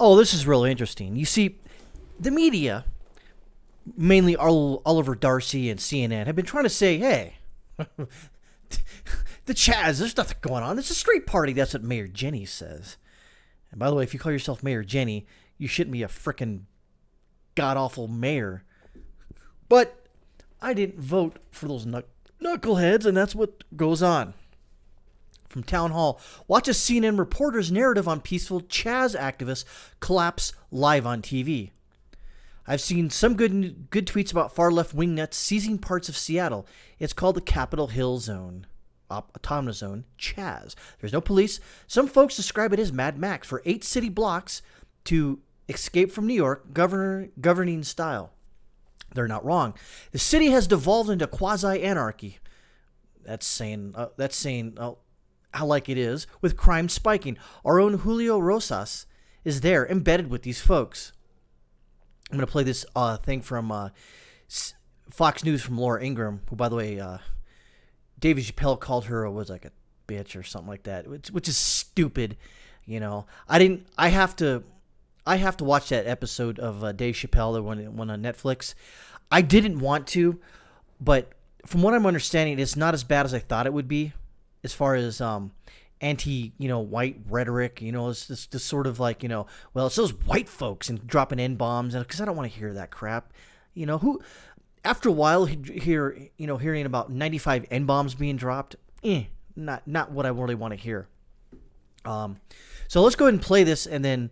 Oh, this is really interesting. You see, the media, mainly Oliver Darcy and CNN, have been trying to say, hey, the CHAZ, there's nothing going on. It's a street party. That's what Mayor Jenny says. And by the way, if you call yourself Mayor Jenny, you shouldn't be a frickin' god-awful mayor. But I didn't vote for those knuckleheads, and that's what goes on. From Town Hall, watch a CNN reporter's narrative on peaceful CHAZ activists collapse live on TV. I've seen some good tweets about far-left wingnets seizing parts of Seattle. It's called the Capitol Hill Zone, Autonomous Zone, CHAZ. There's no police. Some folks describe it as Mad Max for 8 city blocks to escape from New York governing style. They're not wrong. The city has devolved into quasi-anarchy. That's saying how like it is, with crime spiking. Our own Julio Rosas is there, embedded with these folks. I'm going to play this thing from Fox News from Laura Ingraham, who, by the way, David Chappelle called her was like a bitch or something like that, which is stupid. You know, I have to watch that episode of Dave Chappelle, the one on Netflix. I didn't want to, but from what I'm understanding, it's not as bad as I thought it would be, as far as white rhetoric. It's this sort of like, well, it's those white folks and dropping N-bombs, and because I don't want to hear that crap. Who, after a while, hearing about 95 N-bombs being dropped, not what I really want to hear. So let's go ahead and play this, and then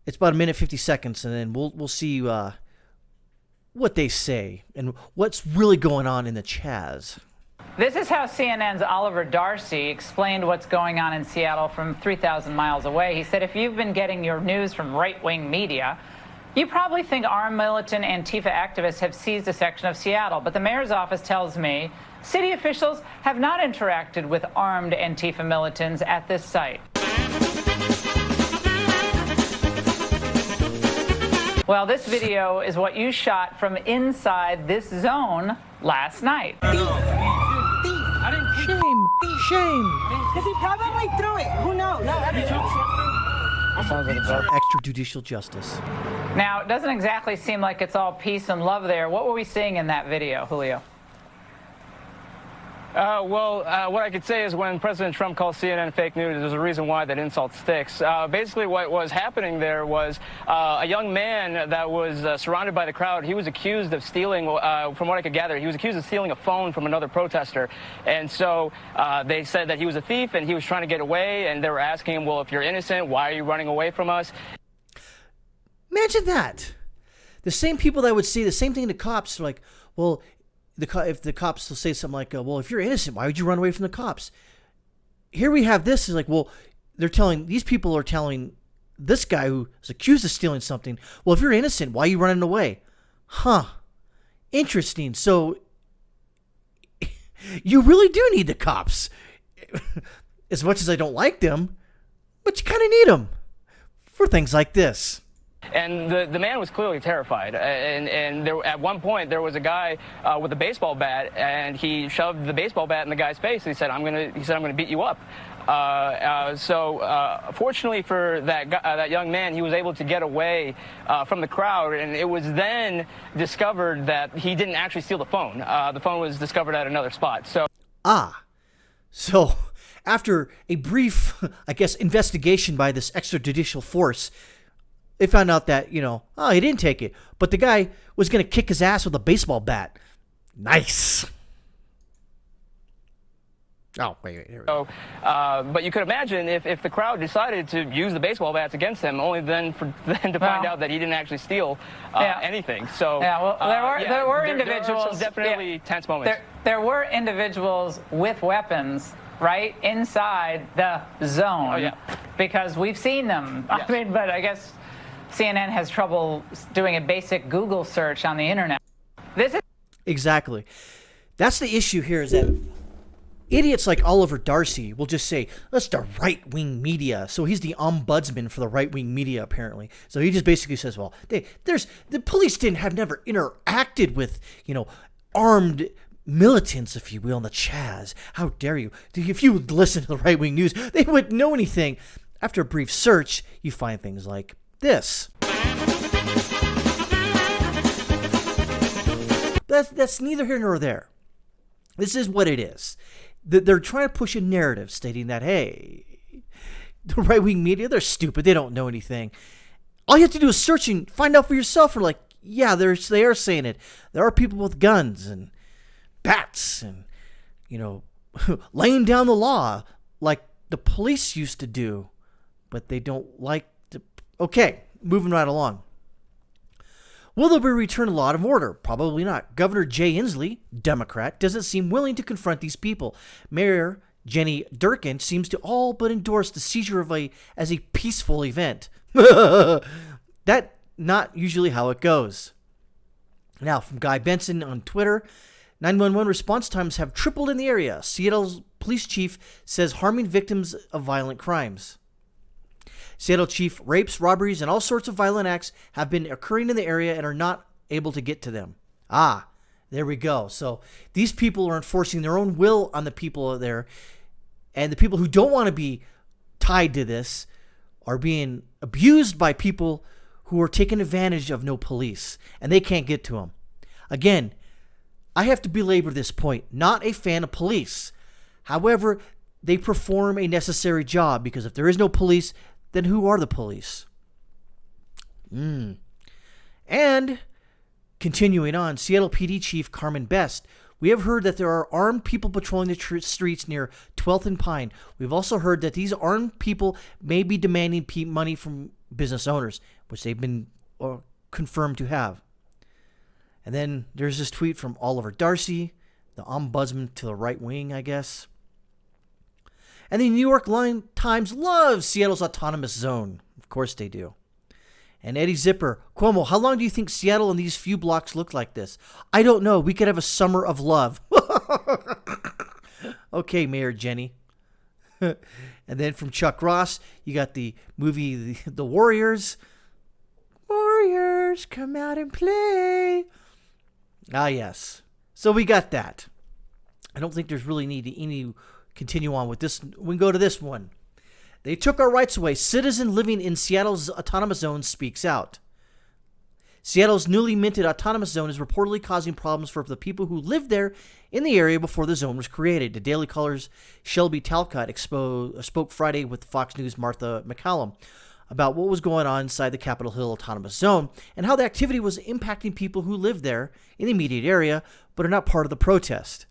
it's about 1:50, and then we'll see what they say and what's really going on in the CHAZ. This is how CNN's Oliver Darcy explained what's going on in Seattle from 3,000 miles away. He said, if you've been getting your news from right-wing media, you probably think armed militant Antifa activists have seized a section of Seattle. But the mayor's office tells me city officials have not interacted with armed Antifa militants at this site. Well, this video is what you shot from inside this zone last night. Shame. Because he probably threw it. Who knows? Extrajudicial justice. Now, it doesn't exactly seem like it's all peace and love there. What were we seeing in that video, Julio? What I could say is when President Trump calls CNN fake news, there's a reason why that insult sticks. Basically, what was happening there was a young man that was surrounded by the crowd. He was accused of stealing, from what I could gather, he was accused of stealing a phone from another protester. And so they said that he was a thief and he was trying to get away. And they were asking him, well, if you're innocent, why are you running away from us? Imagine that. The same people that would say the same thing to cops are like, well, if the cops will say something like, well, if you're innocent, why would you run away from the cops? Here we have this is like, well, these people are telling this guy who is accused of stealing something, well, if you're innocent, why are you running away? Huh. Interesting. So you really do need the cops. As much as I don't like them, but you kind of need them for things like this. And the man was clearly terrified. And there, at one point, there was a guy with a baseball bat, and he shoved the baseball bat in the guy's face. And he said, I'm gonna beat you up. Fortunately for that young man, he was able to get away from the crowd. And it was then discovered that he didn't actually steal the phone. The phone was discovered at another spot. So after a brief, I guess, investigation by this extrajudicial force, they found out that, he didn't take it. But the guy was going to kick his ass with a baseball bat. Nice. Oh, wait. Here we go. But you could imagine if the crowd decided to use the baseball bats against him, only then to find out that he didn't actually steal anything. So there were individuals. There were some definitely tense moments. There were individuals with weapons right inside the zone. Oh, yeah. Because we've seen them. Yes. But I guess CNN has trouble doing a basic Google search on the internet. Exactly. That's the issue here, is that idiots like Oliver Darcy will just say, that's the right-wing media. So he's the ombudsman for the right-wing media, apparently. So he just basically says, well, the police have never interacted with, armed militants, if you will, in the CHAZ. How dare you? If you would listen to the right-wing news, they wouldn't know anything. After a brief search, you find things like this. That's neither here nor there. This is what it is. They're trying to push a narrative stating that, hey, the right-wing media, they're stupid. They don't know anything. All you have to do is search and find out for yourself. Or like, yeah, they are saying it. There are people with guns and bats and, laying down the law like the police used to do. But they don't like to... Okay, moving right along. Will there be a return to law and order? Probably not. Governor Jay Inslee, Democrat, doesn't seem willing to confront these people. Mayor Jenny Durkin seems to all but endorse the seizure as a peaceful event. That's not usually how it goes. Now, from Guy Benson on Twitter, 911 response times have tripled in the area. Seattle's police chief says harming victims of violent crimes. Seattle chief, rapes, robberies, and all sorts of violent acts have been occurring in the area and are not able to get to them. Ah, there we go. So these people are enforcing their own will on the people there, and the people who don't want to be tied to this are being abused by people who are taking advantage of no police, and they can't get to them. Again, I have to belabor this point. Not a fan of police. However, they perform a necessary job, because if there is no police, then who are the police? And continuing on, Seattle PD Chief Carmen Best. We have heard that there are armed people patrolling the streets near 12th and Pine. We've also heard that these armed people may be demanding money from business owners, which they've been confirmed to have. And then there's this tweet from Oliver Darcy, the ombudsman to the right wing, I guess. And the New York Times loves Seattle's autonomous zone. Of course they do. And Eddie Zipper, Cuomo, how long do you think Seattle and these few blocks look like this? I don't know. We could have a summer of love. Okay, Mayor Jenny. And then from Chuck Ross, you got the movie The Warriors. Warriors, come out and play. Ah, yes. So we got that. I don't think there's really need to any continue on with this. We can go to this one. They took our rights away. Citizen living in Seattle's autonomous zone speaks out. Seattle's newly minted autonomous zone is reportedly causing problems for the people who lived there in the area before the zone was created. The Daily Caller's Shelby Talcott spoke Friday with Fox News' Martha McCallum about what was going on inside the Capitol Hill Autonomous Zone and how the activity was impacting people who live there in the immediate area but are not part of the protest.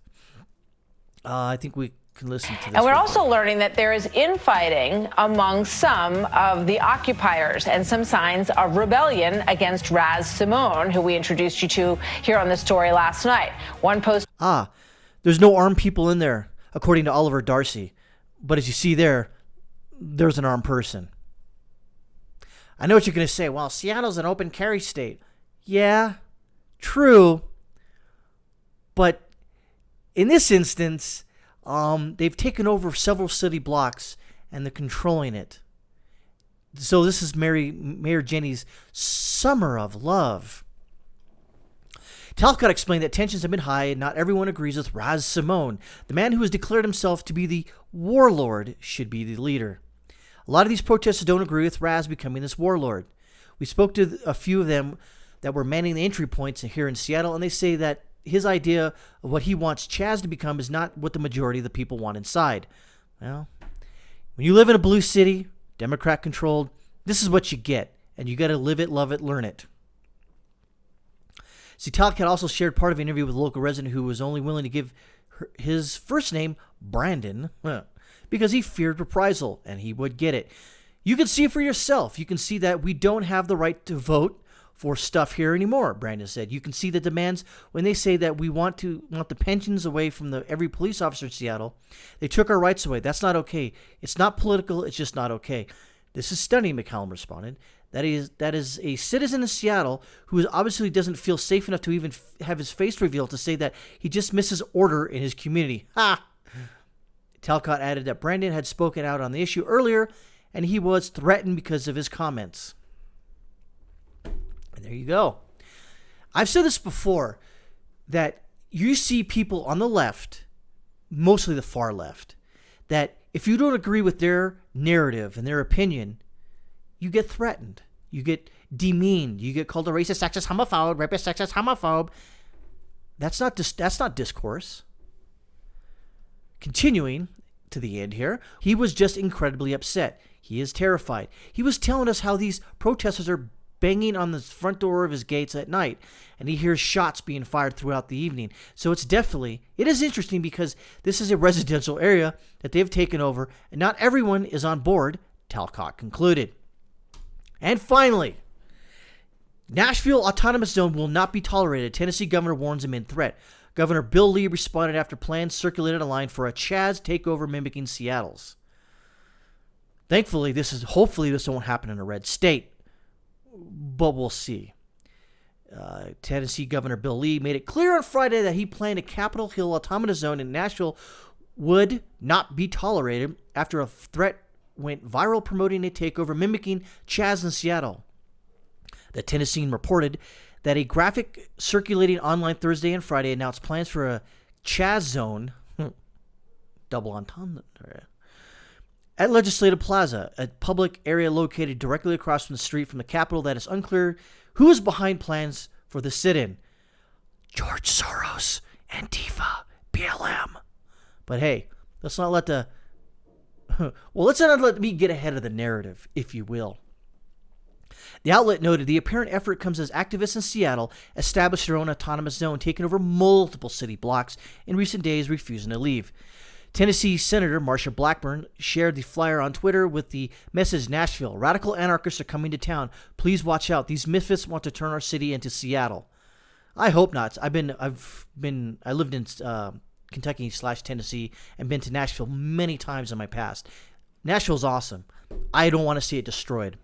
I think we can listen to this. And we're also learning that there is infighting among some of the occupiers and some signs of rebellion against CHAZ Simone, who we introduced you to here on the story last night. One post. There's no armed people in there, according to Oliver Darcy. But as you see there's an armed person. I know what you're going to say. Well, Seattle's an open carry state. Yeah, true. But in this instance, they've taken over several city blocks and they're controlling it. So this is Mayor Jenny's summer of love. Talcott explained that tensions have been high and not everyone agrees with CHAZ Simone. The man who has declared himself to be the warlord should be the leader. A lot of these protesters don't agree with CHAZ becoming this warlord. We spoke to a few of them that were manning the entry points here in Seattle, and they say that his idea of what he wants CHAZ to become is not what the majority of the people want inside. Well, when you live in a blue city, Democrat-controlled, this is what you get, and you got to live it, love it, learn it. See, Talcott also shared part of an interview with a local resident who was only willing to give his first name, Brandon, because he feared reprisal, and he would get it. You can see for yourself. You can see that we don't have the right to vote for stuff here anymore, Brandon said. You can see the demands when they say that we want the pensions away from every police officer in Seattle. They took our rights away. That's not okay. It's not political. It's just not okay. This is stunning, McCallum responded. That is a citizen in Seattle who obviously doesn't feel safe enough to even have his face revealed to say that he just misses order in his community. Ha! Talcott added that Brandon had spoken out on the issue earlier, and he was threatened because of his comments. And there you go. I've said this before, that you see people on the left, mostly the far left, that if you don't agree with their narrative and their opinion, you get threatened. You get demeaned. You get called a racist, sexist, homophobe, rapist, sexist, homophobe. That's not discourse. Continuing to the end here, he was just incredibly upset. He is terrified. He was telling us how these protesters are banging on the front door of his gates at night, and he hears shots being fired throughout the evening. So it is interesting because this is a residential area that they've taken over, and not everyone is on board, Talcott concluded. And finally, Nashville Autonomous Zone will not be tolerated. Tennessee governor warns amid threat. Governor Bill Lee responded after plans circulated online for a CHAZ takeover mimicking Seattle's. Thankfully, hopefully this won't happen in a red state, but we'll see. Tennessee Governor Bill Lee made it clear on Friday that he planned a Capitol Hill Autonomous Zone in Nashville would not be tolerated after a threat went viral promoting a takeover mimicking CHAZ in Seattle. The Tennessean reported that a graphic circulating online Thursday and Friday announced plans for a CHAZ zone, double entendre, at Legislative Plaza, a public area located directly across from the street from the Capitol that is unclear who is behind plans for the sit-in. George Soros, Antifa, BLM. But hey, let's not let me get ahead of the narrative, if you will. The outlet noted the apparent effort comes as activists in Seattle established their own autonomous zone, taking over multiple city blocks in recent days, refusing to leave. Tennessee Senator Marsha Blackburn shared the flyer on Twitter with the message, "Nashville, radical anarchists are coming to town. Please watch out. These misfits want to turn our city into Seattle." I hope not. I lived in Kentucky/Tennessee and been to Nashville many times in my past. Nashville's awesome. I don't want to see it destroyed.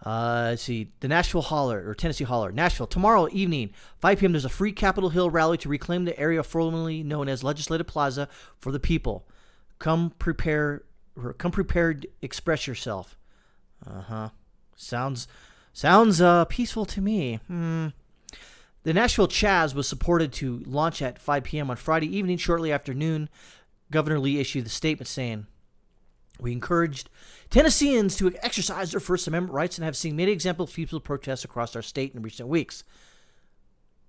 Let's see. The Nashville Holler, or Tennessee Holler. Nashville, tomorrow evening, 5 p.m., there's a free Capitol Hill rally to reclaim the area formerly known as Legislative Plaza for the people. Come prepared, express yourself. Sounds peaceful to me. The Nashville CHAZ was supported to launch at 5 p.m. on Friday evening. Shortly after noon, Governor Lee issued the statement saying, "We encouraged Tennesseans to exercise their First Amendment rights and have seen many examples of peaceful protests across our state in recent weeks."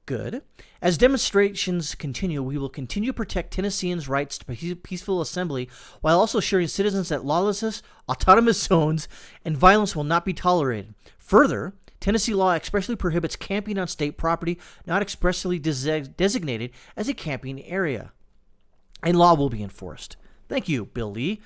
Good. "As demonstrations continue, we will continue to protect Tennesseans' rights to peaceful assembly while also assuring citizens that lawlessness, autonomous zones, and violence will not be tolerated. Further, Tennessee law expressly prohibits camping on state property not expressly designated as a camping area, and law will be enforced." Thank you, Bill Lee.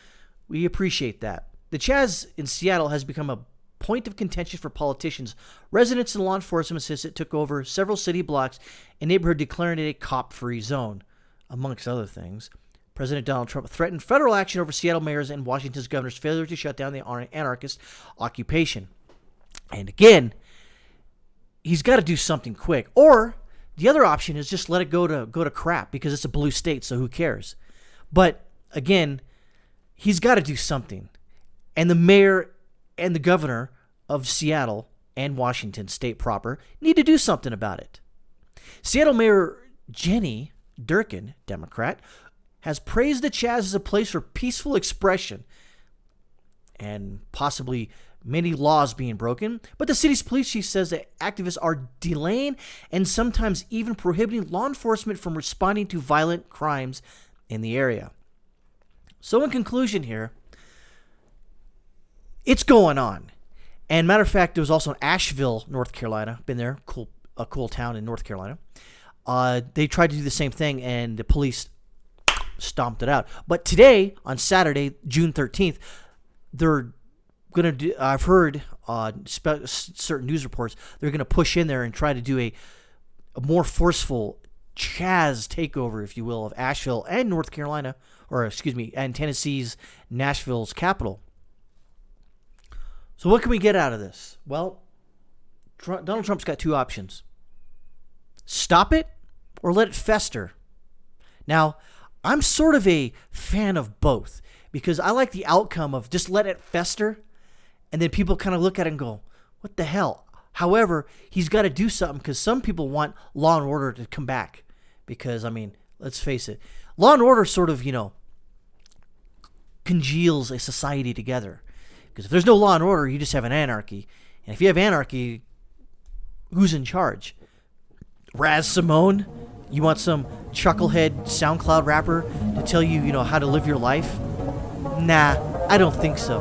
We appreciate that. The CHAZ in Seattle has become a point of contention for politicians. Residents and law enforcement says it took over several city blocks and neighborhood, declaring it a cop-free zone, amongst other things. President Donald Trump threatened federal action over Seattle mayor's and Washington's governor's failure to shut down the anarchist occupation. And again, he's got to do something quick. Or the other option is just let it go to crap because it's a blue state, so who cares? But again, he's got to do something. And the mayor and the governor of Seattle and Washington state proper need to do something about it. Seattle Mayor Jenny Durkin, Democrat, has praised the CHAZ as a place for peaceful expression and possibly many laws being broken. But the city's police chief says that activists are delaying and sometimes even prohibiting law enforcement from responding to violent crimes in the area. So in conclusion here, it's going on. And matter of fact, there was also in Asheville, North Carolina. Been there, a cool town in North Carolina. They tried to do the same thing, and the police stomped it out. But today, on Saturday, June 13th, they're going to do, I've heard certain news reports, they're going to push in there and try to do a more forceful CHAZ takeover, if you will, of Asheville and North Carolina, and Tennessee's Nashville's capital. So what can we get out of this? Well, Donald Trump's got two options. Stop it or let it fester. Now, I'm sort of a fan of both because I like the outcome of just let it fester, and then people kind of look at it and go, what the hell? However, he's got to do something because some people want Law and Order to come back. Because, I mean, let's face it. Law and Order sort of, congeals a society together. Because if there's no law and order, you just have an anarchy. And if you have anarchy, who's in charge? Raz Simone? You want some chucklehead SoundCloud rapper to tell you, how to live your life? Nah, I don't think so.